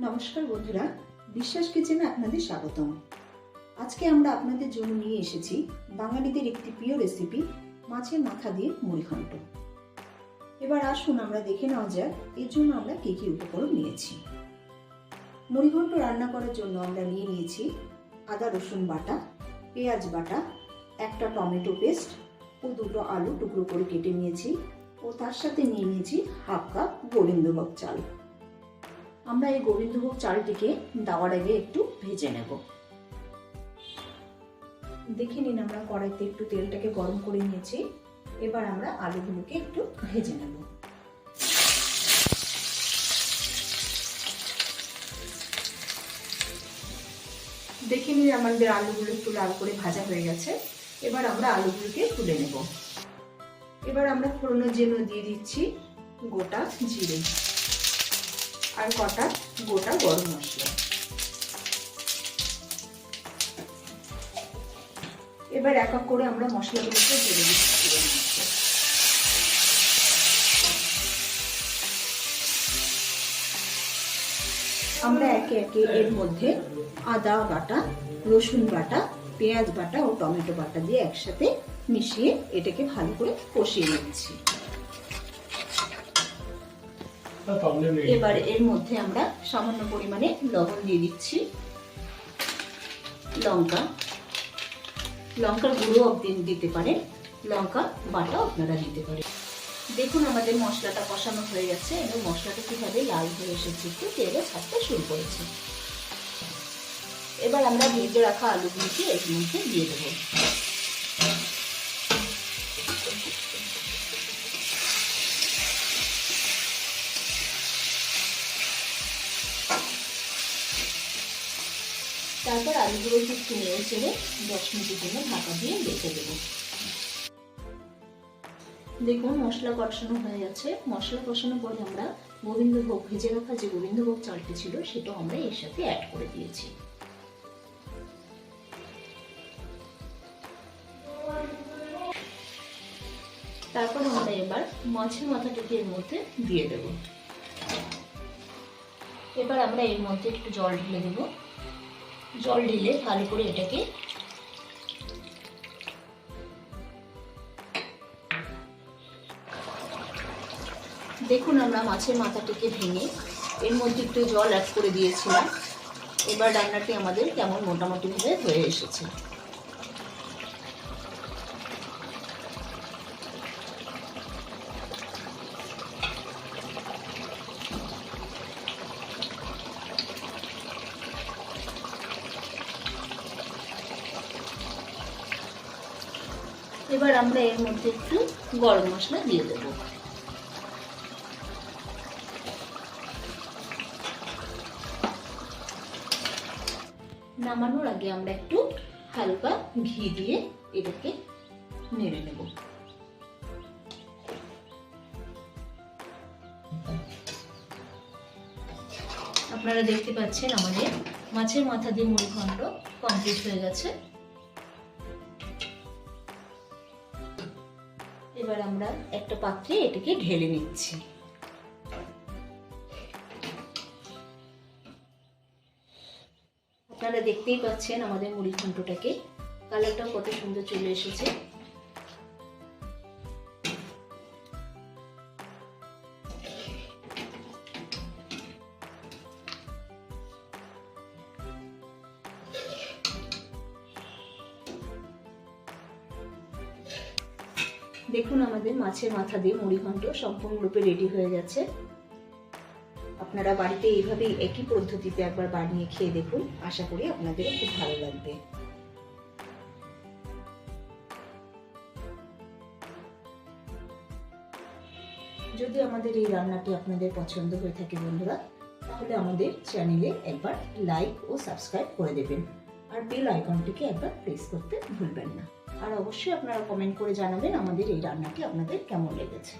নমস্কার বন্ধুরা, বিশ্বাস কিচেনে আপনাদের স্বাগতম। আজকে আমরা আপনাদের জন্য নিয়ে এসেছি বাঙালিদের একটি প্রিয় রেসিপি, মাছের মাথা দিয়ে মুড়িঘণ্ট। এবার আসুন আমরা দেখে নেওয়া যাক এর জন্য আমরা কি কি উপকরণ নিয়েছি। মুড়িঘণ্ট রান্না করার জন্য আমরা নিয়ে নিয়েছি আদা রসুন বাটা, পেঁয়াজ বাটা, একটা টমেটো পেস্ট ও দুটো আলু টুকরো করে কেটে নিয়েছি ও তার সাথে নিয়ে নিয়েছি হাফ কাপ গোবিন্দভোগ চাল। আমরা এই গোবিন্দভোগ চালটিকে দেওয়ার আগে একটু ভেজে নেব। দেখে নিন, আমরা কড়াইতে একটু তেলটাকে গরম করে নিয়েছি। এবার আমরা আলুগুলোকে একটু ভেজে নেব। দেখে নিন, আমাদের আলুগুলো একটু লাল করে ভাজা হয়ে গেছে। এবার আমরা আলুগুলোকে তুলে নেব। এবার আমরা ফোড়নের জন্য দিয়ে দিচ্ছি গোটা জিরে আর কটা গোটা গরম মশলা। এবার এক এক করে আমরা মশলাগুলোকে ঢেলে দিচ্ছি। আমরা একে একে এর মধ্যে আদা বাটা, রসুন বাটা, পেঁয়াজ বাটা ও টমেটো বাটা দিয়ে একসাথে মিশিয়ে এটাকে ভালো করে কষিয়ে নিচ্ছি। এবার এর মধ্যে আমরা সামান্য পরিমাণে লবণ দিয়ে দিচ্ছি, লঙ্কার গুঁড়ো দিতে পারেন, লঙ্কা বাটা আপনারা দিতে পারেন। দেখুন আমাদের মশলাটা কষানো হয়ে গেছে এবং মশলাটা কিভাবে লাল হয়ে এসেছে, একটু তেলে ছাড়তে শুরু করেছে। এবার আমরা ভেজে রাখা আলুগুলোকে এর মধ্যে দিয়ে দেবো। তারপর আলুগুলোকে একটু নেড়ে চেড়ে 10 মিনিটের জন্য ঢাকা দিয়ে রেখে দেবো। দেখুন মশলা কষানো হয়ে গেছে। মশলা কষানোর পরে আমরা গোবিন্দভোগ ভেজে রাখা যে গোবিন্দভোগ চালটি ছিল সেটাও আমরা এর সাথে অ্যাড করে দিয়েছি। তারপর আমরা এবার মাছের মাথাটাকে এর মধ্যে দিয়ে দেব। এবার আমরা এর মধ্যে একটু জল ঢেলে দেব। জল ঢেলে ভালো করে এটাকে দেখুন, আমরা মাছের মাথাটাকে ভেঙে এর মধ্যে একটু জল অ্যাড করে দিয়েছিলাম। এবার রান্নাটি আমাদের কেমন মোটামুটি ভাবে হয়ে এসেছে। এবার আমরা এর মধ্যে একটু গরম মশলা দিয়ে দেব। নামানোর আগে আমরা একটু হালকা ঘি দিয়ে এটাকে নেড়ে নেব। আপনারা দেখতে পাচ্ছেন আমাদের মাছের মাথা দিয়ে মুড়িঘণ্ট কমপ্লিট হয়ে গেছে। এবার আমরা একটা পাত্রে এটাকে ঢেলে নিচ্ছি। আপনারা দেখতেই পাচ্ছেন আমাদের মুড়িঘণ্টটাকে কালারটা কত সুন্দর চলে এসেছে। দেখুন আমাদের মাছের মাথা দিয়ে মুড়িঘণ্ট সম্পূর্ণরূপে রেডি হয়ে গেছে। আপনারা বাড়িতে এইভাবে একই পদ্ধতিতে একবার বানিয়ে খেয়ে দেখুন, আশা করি আপনাদের খুব ভালো লাগবে। যদি আমাদের এই রান্নাটি আপনাদের পছন্দ হয়ে থাকে বন্ধুরা, তাহলে আমাদের চ্যানেলে একবার লাইক ও সাবস্ক্রাইব করে দেবেন আর বেল আইকনটিকে একবার প্রেস করতে ভুলবেন না। আর অবশ্যই আপনারা কমেন্ট করে জানাবেন আমাদের এই রান্নাটি আপনাদের কেমন লেগেছে।